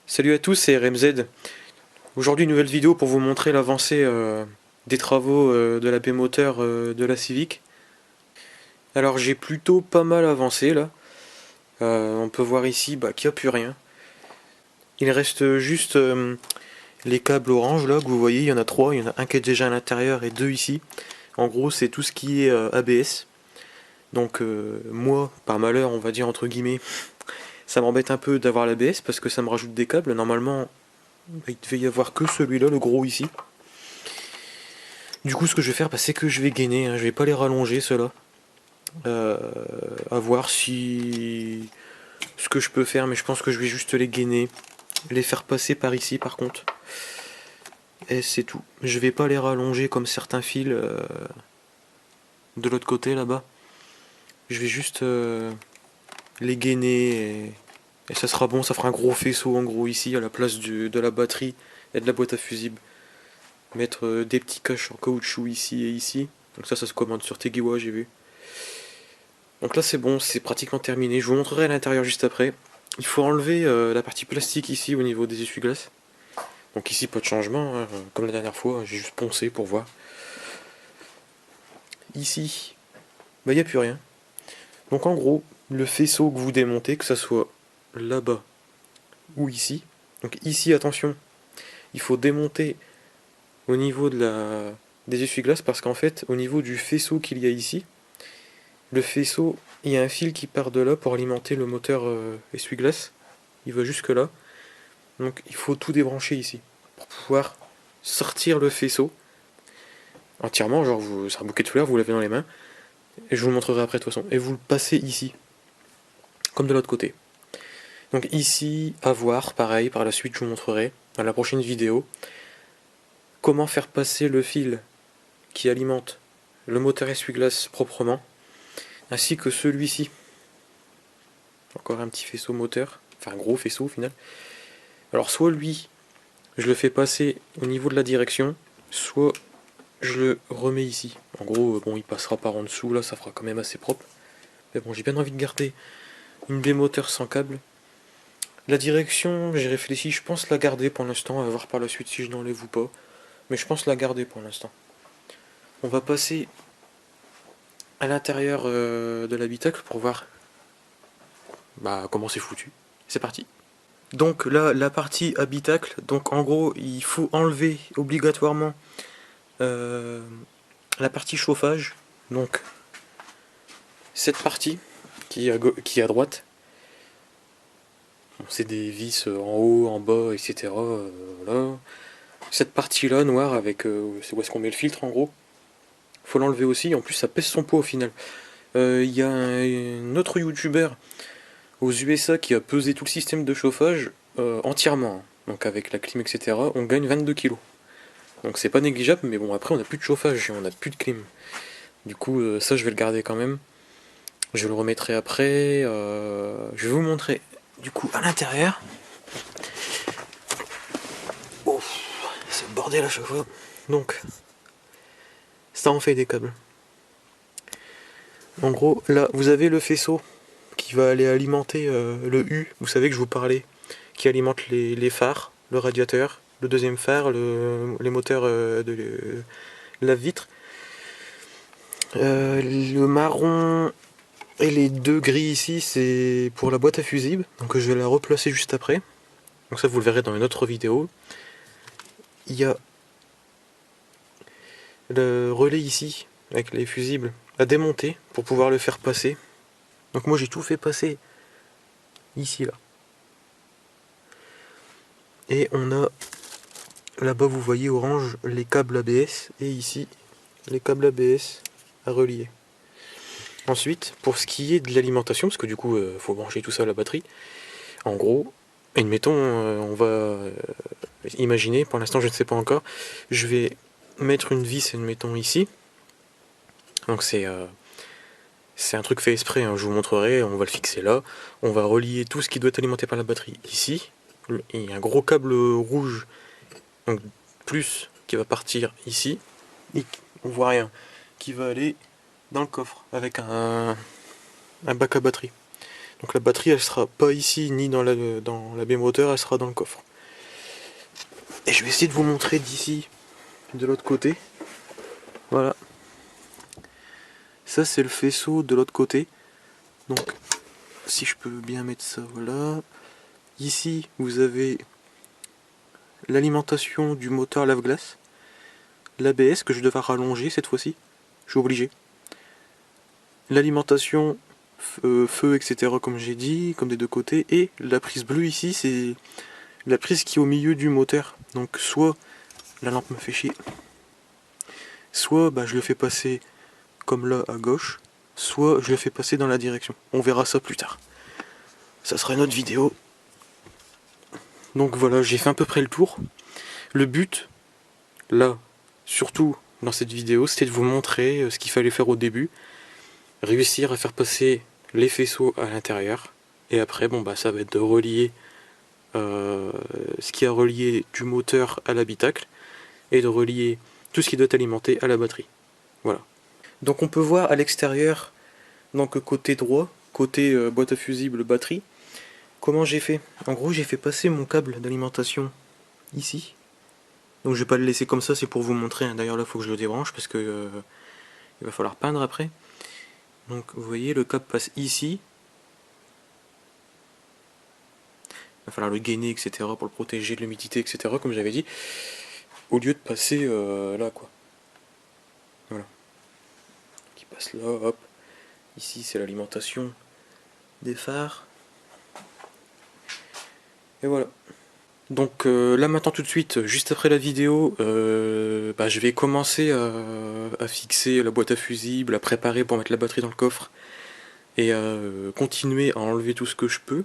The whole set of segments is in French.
Salut à tous, c'est RMZ. Aujourd'hui, une nouvelle vidéo pour vous montrer l'avancée des travaux de la B-moteur de la Civic. Alors j'ai plutôt pas mal avancé là. On peut voir ici qu'il n'y a plus rien. Il reste juste les câbles orange là que vous voyez, il y en a trois. Il y en a un qui est déjà à l'intérieur et deux ici. En gros, c'est tout ce qui est ABS. Donc moi, par malheur, on va dire entre guillemets, ça m'embête un peu d'avoir l'ABS parce que ça me rajoute des câbles. Normalement, il devait y avoir que celui-là, le gros ici. Du coup, ce que je vais faire, c'est que je vais gainer, hein, je vais pas les rallonger ceux-là. À voir si ce que je peux faire, mais je pense que je vais juste les gainer, les faire passer par ici par contre. Et c'est tout. Je vais pas les rallonger comme certains fils de l'autre côté là-bas. Je vais juste les gainer et ça sera bon, ça fera un gros faisceau en gros ici à la place de la batterie et de la boîte à fusibles. Mettre des petits caches en caoutchouc ici et ici. Donc ça se commande sur Tegiwa, j'ai vu. Donc là c'est bon, c'est pratiquement terminé. Je vous montrerai à l'intérieur juste après. Il faut enlever la partie plastique ici au niveau des essuie-glaces. Donc ici pas de changement, hein, comme la dernière fois, j'ai juste poncé pour voir. Ici, il n'y a plus rien. Donc en gros, le faisceau que vous démontez, que ça soit là-bas ou ici. Donc ici, attention, il faut démonter au niveau des essuie-glaces parce qu'en fait, au niveau du faisceau qu'il y a ici, le faisceau, il y a un fil qui part de là pour alimenter le moteur essuie-glace. Il va jusque là. Donc il faut tout débrancher ici pour pouvoir sortir le faisceau entièrement. Genre, c'est un bouquet de fleurs, vous l'avez dans les mains. Et je vous le montrerai après de toute façon. Et vous le passez ici, comme de l'autre côté. Donc ici, à voir, pareil, par la suite je vous montrerai dans la prochaine vidéo comment faire passer le fil qui alimente le moteur essuie-glace proprement, ainsi que celui-ci. Encore un petit faisceau moteur, enfin un gros faisceau au final. Alors soit lui, je le fais passer au niveau de la direction, soit je le remets ici. En gros, bon, il passera par en dessous, là, ça fera quand même assez propre. Mais bon, j'ai bien envie de garder une B-moteur sans câble. La direction, j'ai réfléchi, je pense la garder pour l'instant, on va voir par la suite si je n'enlève ou pas. Mais je pense la garder pour l'instant. On va passer à l'intérieur de l'habitacle pour voir comment c'est foutu. C'est parti. Donc là, la partie habitacle, donc en gros, il faut enlever obligatoirement la partie chauffage. Donc cette partie qui est à droite, bon, c'est des vis en haut, en bas, etc. Voilà. Cette partie-là, noire, avec c'est où est-ce qu'on met le filtre en gros, faut l'enlever aussi. En plus, ça pèse son poids au final. Il y a un autre youtubeur aux USA qui a pesé tout le système de chauffage entièrement. Donc avec la clim, etc. On gagne 22 kg. Donc c'est pas négligeable, mais bon, après on a plus de chauffage et on a plus de clim. Du coup, ça je vais le garder quand même. Je le remettrai après. Je vais vous montrer du coup à l'intérieur. Oh, c'est le bordel à chaque fois. Donc, ça en fait des câbles. En gros, là, vous avez le faisceau qui va aller alimenter le U, vous savez que je vous parlais, qui alimente les phares, le radiateur, le deuxième phare, les moteurs de la vitre. Le marron et les deux gris ici, c'est pour la boîte à fusibles, donc je vais la replacer juste après. Donc ça, vous le verrez dans une autre vidéo. Il y a le relais ici, avec les fusibles, à démonter pour pouvoir le faire passer. Donc moi j'ai tout fait passer ici, là. Et on a là-bas, vous voyez orange, les câbles ABS, et ici, les câbles ABS à relier. Ensuite, pour ce qui est de l'alimentation, parce que du coup, faut brancher tout ça à la batterie, en gros, admettons, on va imaginer, pour l'instant je ne sais pas encore, je vais mettre une vis, admettons, ici. Donc c'est un truc fait exprès, hein, je vous montrerai, on va le fixer là. On va relier tout ce qui doit être alimenté par la batterie ici. Il y a un gros câble rouge, donc plus, qui va partir ici. Et on voit rien, qui va aller dans le coffre avec un bac à batterie. Donc la batterie elle sera pas ici ni dans la baie moteur, elle sera dans le coffre. Et je vais essayer de vous montrer d'ici, de l'autre côté. Voilà. Ça c'est le faisceau de l'autre côté. Donc si je peux bien mettre ça, voilà. Ici vous avez l'alimentation du moteur lave-glace. L'ABS que je devrais rallonger cette fois-ci. Je suis obligé. L'alimentation feu, etc. comme j'ai dit, comme des deux côtés. Et la prise bleue ici, c'est la prise qui est au milieu du moteur. Donc soit la lampe me fait chier, soit je le fais passer comme là à gauche, soit je le fais passer dans la direction. On verra ça plus tard. Ça sera une autre vidéo. Donc voilà, j'ai fait à peu près le tour. Le but, là, surtout dans cette vidéo, c'était de vous montrer ce qu'il fallait faire au début. Réussir à faire passer les faisceaux à l'intérieur. Et après, ça va être de relier ce qui a relié du moteur à l'habitacle et de relier tout ce qui doit alimenter à la batterie. Voilà. Donc on peut voir à l'extérieur, donc côté droit, côté boîte à fusible batterie, comment j'ai fait. En gros, j'ai fait passer mon câble d'alimentation ici. Donc je vais pas le laisser comme ça, c'est pour vous montrer. D'ailleurs là, il faut que je le débranche parce que il va falloir peindre après. Donc vous voyez, le câble passe ici. Il va falloir le gainer, etc. pour le protéger de l'humidité, etc. comme j'avais dit. Au lieu de passer là, quoi. Voilà. Qui passe là, hop. Ici, c'est l'alimentation des phares. Et voilà. Donc là maintenant tout de suite, juste après la vidéo, je vais commencer à fixer la boîte à fusibles, à préparer pour mettre la batterie dans le coffre et à continuer à enlever tout ce que je peux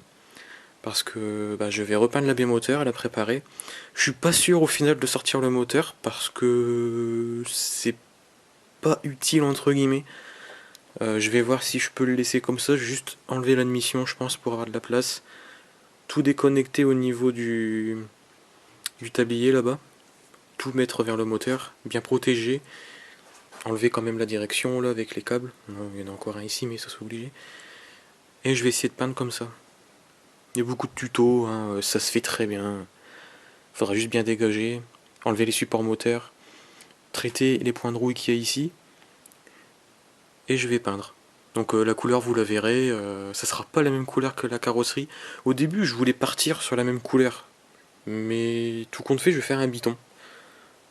parce que je vais repeindre la baie moteur, à la préparer. Je suis pas sûr au final de sortir le moteur parce que c'est pas utile entre guillemets. Je vais voir si je peux le laisser comme ça, juste enlever l'admission je pense pour avoir de la place. Tout déconnecter au niveau du tablier là-bas, tout mettre vers le moteur, bien protégé, enlever quand même la direction là avec les câbles, il y en a encore un ici mais ça c'est obligé, et je vais essayer de peindre comme ça. Il y a beaucoup de tutos, hein, ça se fait très bien, faudra juste bien dégager, enlever les supports moteurs, traiter les points de rouille qu'il y a ici, et je vais peindre. Donc la couleur vous la verrez, ça sera pas la même couleur que la carrosserie. Au début je voulais partir sur la même couleur, mais tout compte fait je vais faire un biton.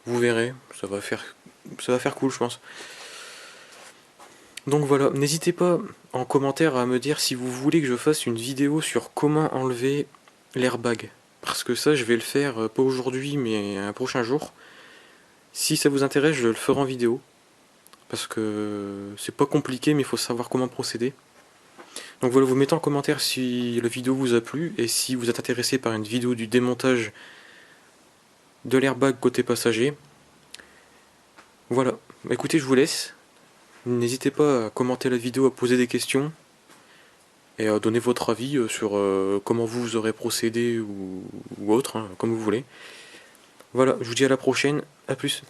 Vous verrez, ça va faire cool je pense. Donc voilà, n'hésitez pas en commentaire à me dire si vous voulez que je fasse une vidéo sur comment enlever l'airbag. Parce que ça je vais le faire, pas aujourd'hui mais un prochain jour. Si ça vous intéresse je le ferai en vidéo. Parce que c'est pas compliqué mais il faut savoir comment procéder. Donc voilà, vous mettez en commentaire si la vidéo vous a plu et si vous êtes intéressé par une vidéo du démontage de l'airbag côté passager. Voilà, écoutez je vous laisse. N'hésitez pas à commenter la vidéo, à poser des questions et à donner votre avis sur comment vous aurez procédé ou autre, hein, comme vous voulez. Voilà, je vous dis à la prochaine, à plus.